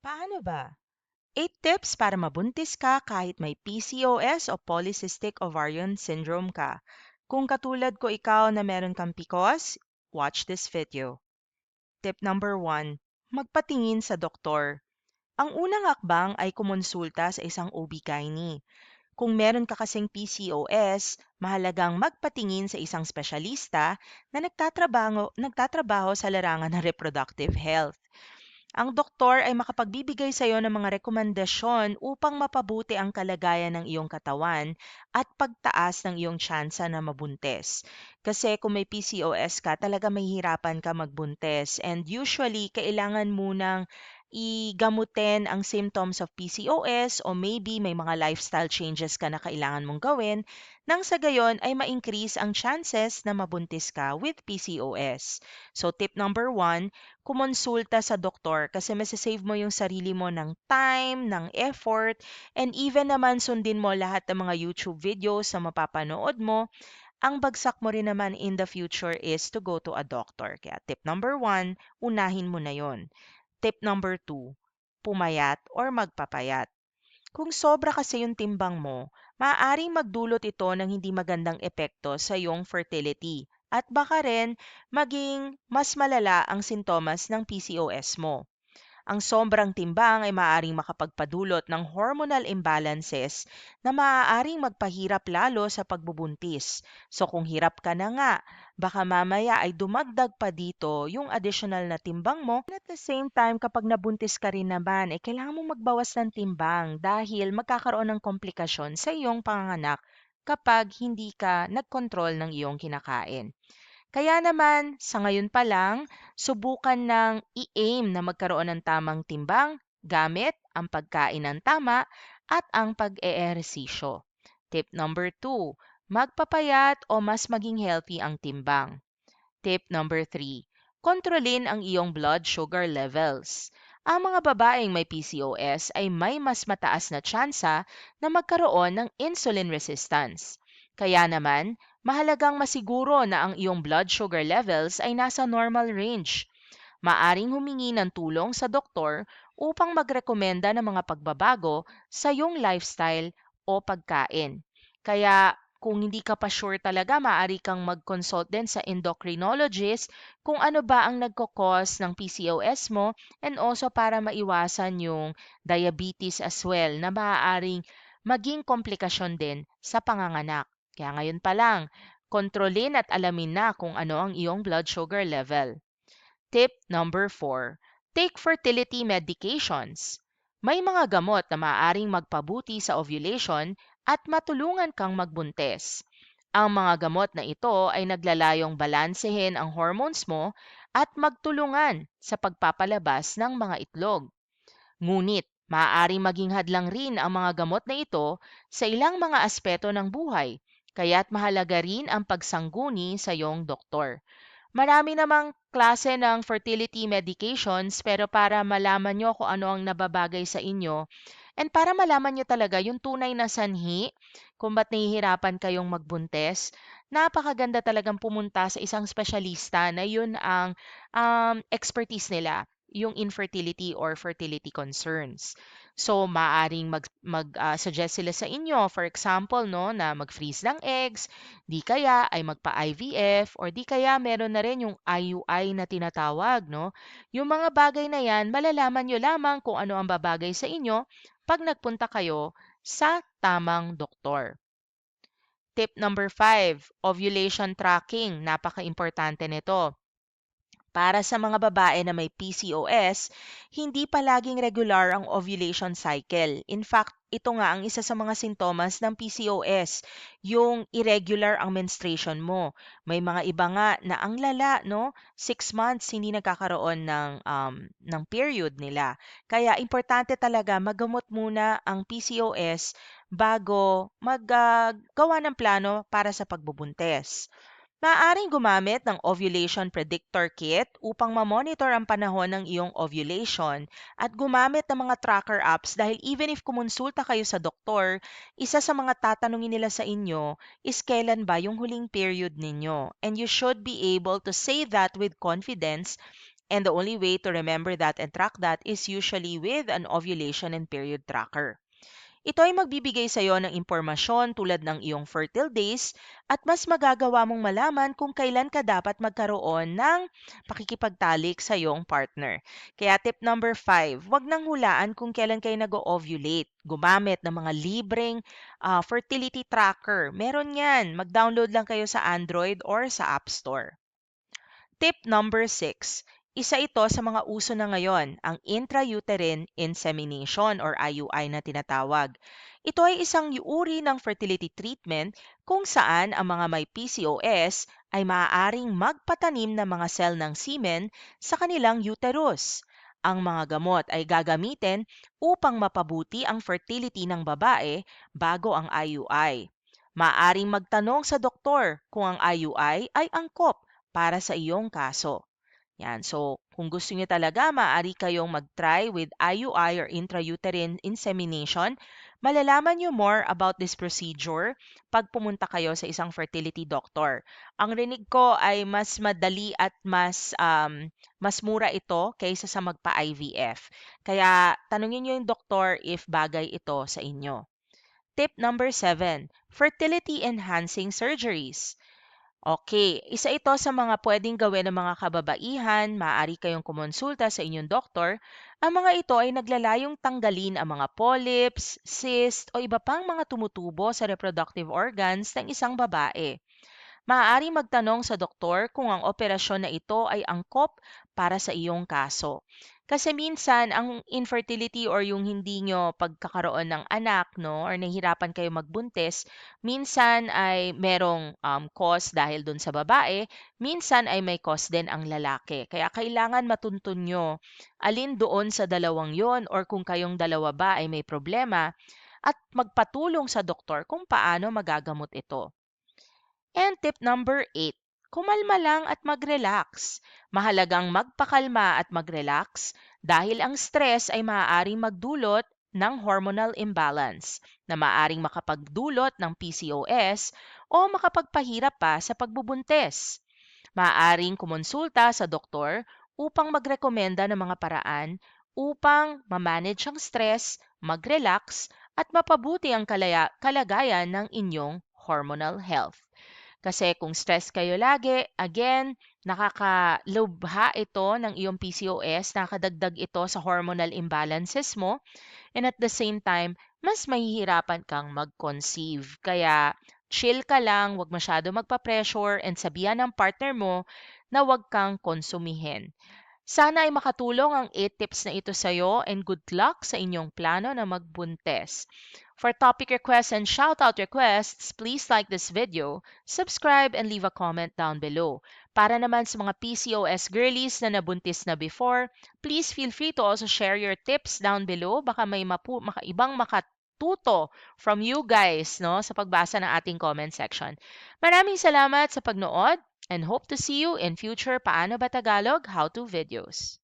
Paano ba? 8 tips para mabuntis ka kahit may PCOS o polycystic ovarian syndrome ka. Kung katulad ko ikaw na meron kang PCOS, watch this video. Tip number 1, magpatingin sa doktor. Ang unang hakbang ay kumonsulta sa isang OB-GYN. Kung meron ka kasing PCOS, mahalagang magpatingin sa isang espesyalista na nagtatrabaho sa larangan ng reproductive health. Ang doktor ay makapagbibigay sa iyo ng mga rekomendasyon upang mapabuti ang kalagayan ng iyong katawan at pagtaas ng iyong tsansa na mabuntis. Kasi kung may PCOS ka, talaga mahihirapan ka magbuntis. And usually, kailangan munang igamutin ang symptoms of PCOS o maybe may mga lifestyle changes ka na kailangan mong gawin nang sa gayon ay ma-increase ang chances na mabuntis ka with PCOS. So tip number 1, kumonsulta sa doktor kasi masasave mo yung sarili mo ng time, ng effort, and even naman sundin mo lahat ng mga YouTube videos na mapapanood mo. Ang bagsak mo rin naman in the future is to go to a doctor. Kaya tip number 1, unahin mo na yon. Tip number 2, pumayat or magpapayat. Kung sobra kasi yung timbang mo, maaaring magdulot ito ng hindi magandang epekto sa iyong fertility at baka rin maging mas malala ang sintomas ng PCOS mo. Ang sobrang timbang ay maaaring makapagpadulot ng hormonal imbalances na maaaring magpahirap lalo sa pagbubuntis. So kung hirap ka na nga, baka mamaya ay dumagdag pa dito yung additional na timbang mo. And at the same time, kapag nabuntis ka rin naman, kailangan mo magbawas ng timbang dahil magkakaroon ng komplikasyon sa iyong panganganak kapag hindi ka nagkontrol ng iyong kinakain. Kaya naman, sa ngayon pa lang, subukan ng i-aim na magkaroon ng tamang timbang gamit ang pagkain ng tama at ang pag-eehersisyo. Tip number 2, magpapayat o mas maging healthy ang timbang. Tip number 3, kontrolin ang iyong blood sugar levels. Ang mga babaeng may PCOS ay may mas mataas na tsansa na magkaroon ng insulin resistance. Kaya naman, mahalagang masiguro na ang iyong blood sugar levels ay nasa normal range. Maaring humingi ng tulong sa doktor upang magrekomenda ng mga pagbabago sa iyong lifestyle o pagkain. Kaya kung hindi ka pa sure talaga, maaari kang mag-consult din sa endocrinologist kung ano ba ang nagkakos ng PCOS mo and also para maiwasan yung diabetes as well na maaaring maging komplikasyon din sa panganganak. Kaya ngayon pa lang, kontrolin at alamin na kung ano ang iyong blood sugar level. Tip number 4, take fertility medications. May mga gamot na maaaring magpabuti sa ovulation at matulungan kang magbuntis. Ang mga gamot na ito ay naglalayong balansehin ang hormones mo at magtulungan sa pagpapalabas ng mga itlog. Ngunit, maaaring maging hadlang rin ang mga gamot na ito sa ilang mga aspeto ng buhay, kaya't mahalaga rin ang pagsangguni sa iyong doktor. Marami namang klase ng fertility medications pero para malaman nyo kung ano ang nababagay sa inyo and para malaman nyo talaga yung tunay na sanhi kung ba't nahihirapan kayong magbuntes, napakaganda talagang pumunta sa isang spesyalista na yun ang expertise nila, yung infertility or fertility concerns. So, maaring suggest sila sa inyo, for example, no, na mag-freeze ng eggs, di kaya ay magpa-IVF or di kaya meron na rin yung IUI na tinatawag, no? Yung mga bagay na yan, malalaman nyo lamang kung ano ang babagay sa inyo pag nagpunta kayo sa tamang doktor. Tip number 5, ovulation tracking. Napaka-importante nito. Para sa mga babae na may PCOS, hindi palaging regular ang ovulation cycle. In fact, ito nga ang isa sa mga sintomas ng PCOS, yung irregular ang menstruation mo. May mga iba nga na ang lala, no? 6 months hindi nagkakaroon ng period nila. Kaya importante talaga magamot muna ang PCOS bago maggawa ng plano para sa pagbubuntis. Maaaring gumamit ng ovulation predictor kit upang ma-monitor ang panahon ng iyong ovulation at gumamit ng mga tracker apps dahil even if kumonsulta kayo sa doktor, isa sa mga tatanungin nila sa inyo is kailan ba yung huling period ninyo. And you should be able to say that with confidence And the only way to remember that and track that is usually with an ovulation and period tracker. Ito ay magbibigay sa iyo ng impormasyon tulad ng iyong fertile days at mas magagawa mong malaman kung kailan ka dapat magkaroon ng pakikipagtalik sa iyong partner. Kaya tip number 5, wag nang hulaan kung kailan kayo nag-ovulate. Gumamit ng mga libreng fertility tracker. Meron yan. Mag-download lang kayo sa Android or sa App Store. Tip number 6. Isa ito sa mga uso na ngayon, ang intrauterine insemination or IUI na tinatawag. Ito ay isang uri ng fertility treatment kung saan ang mga may PCOS ay maaaring magpatanim ng mga cell ng semen sa kanilang uterus. Ang mga gamot ay gagamitin upang mapabuti ang fertility ng babae bago ang IUI. Maaaring magtanong sa doktor kung ang IUI ay angkop para sa iyong kaso. Yan. So, kung gusto niyo talaga, maaari kayong mag-try with IUI or intrauterine insemination. Malalaman niyo more about this procedure pag pumunta kayo sa isang fertility doctor. Ang rinig ko ay mas madali at mas mura ito kaysa sa magpa-IVF. Kaya tanungin niyo yung doktor if bagay ito sa inyo. Tip number 7, fertility enhancing surgeries. Okay, isa ito sa mga pwedeng gawin ng mga kababaihan, maaari kayong kumonsulta sa inyong doktor. Ang mga ito ay naglalayong tanggalin ang mga polyps, cyst o iba pang mga tumutubo sa reproductive organs ng isang babae. Maaaring magtanong sa doktor kung ang operasyon na ito ay angkop para sa iyong kaso. Kasi minsan, ang infertility or yung hindi nyo pagkakaroon ng anak, no, or nahihirapan kayo magbuntis, minsan ay merong cause dahil dun sa babae, minsan ay may cause din ang lalaki. Kaya kailangan matuntun nyo alin doon sa dalawang yon or kung kayong dalawa ba ay may problema at magpatulong sa doktor kung paano magagamot ito. And tip number 8, kumalma lang at mag-relax. Mahalagang magpakalma at mag-relax dahil ang stress ay maaaring magdulot ng hormonal imbalance na maaaring makapagdulot ng PCOS o makapagpahirap pa sa pagbubuntis. Maaaring kumonsulta sa doktor upang magrekomenda ng mga paraan upang ma-manage ang stress, mag-relax, at mapabuti ang kalagayan ng inyong hormonal health. Kasi kung stress kayo lagi, again, nakakalubha ito ng iyong PCOS, nakadagdag ito sa hormonal imbalances mo, and at the same time, mas mahihirapan kang mag-conceive. Kaya chill ka lang, wag masyado magpa-pressure, and sabihan ng partner mo na wag kang konsumihin. Sana ay makatulong ang 8 tips na ito sa iyo and good luck sa inyong plano na magbuntis. For topic requests and shoutout requests, please like this video, subscribe, and leave a comment down below. Para naman sa mga PCOS girlies na nabuntis na before, please feel free to also share your tips down below. Baka may ibang makatuto from you guys, no, sa pagbasa ng ating comment section. Maraming salamat sa pagnood and hope to see you in future Paano ba Tagalog how-to videos.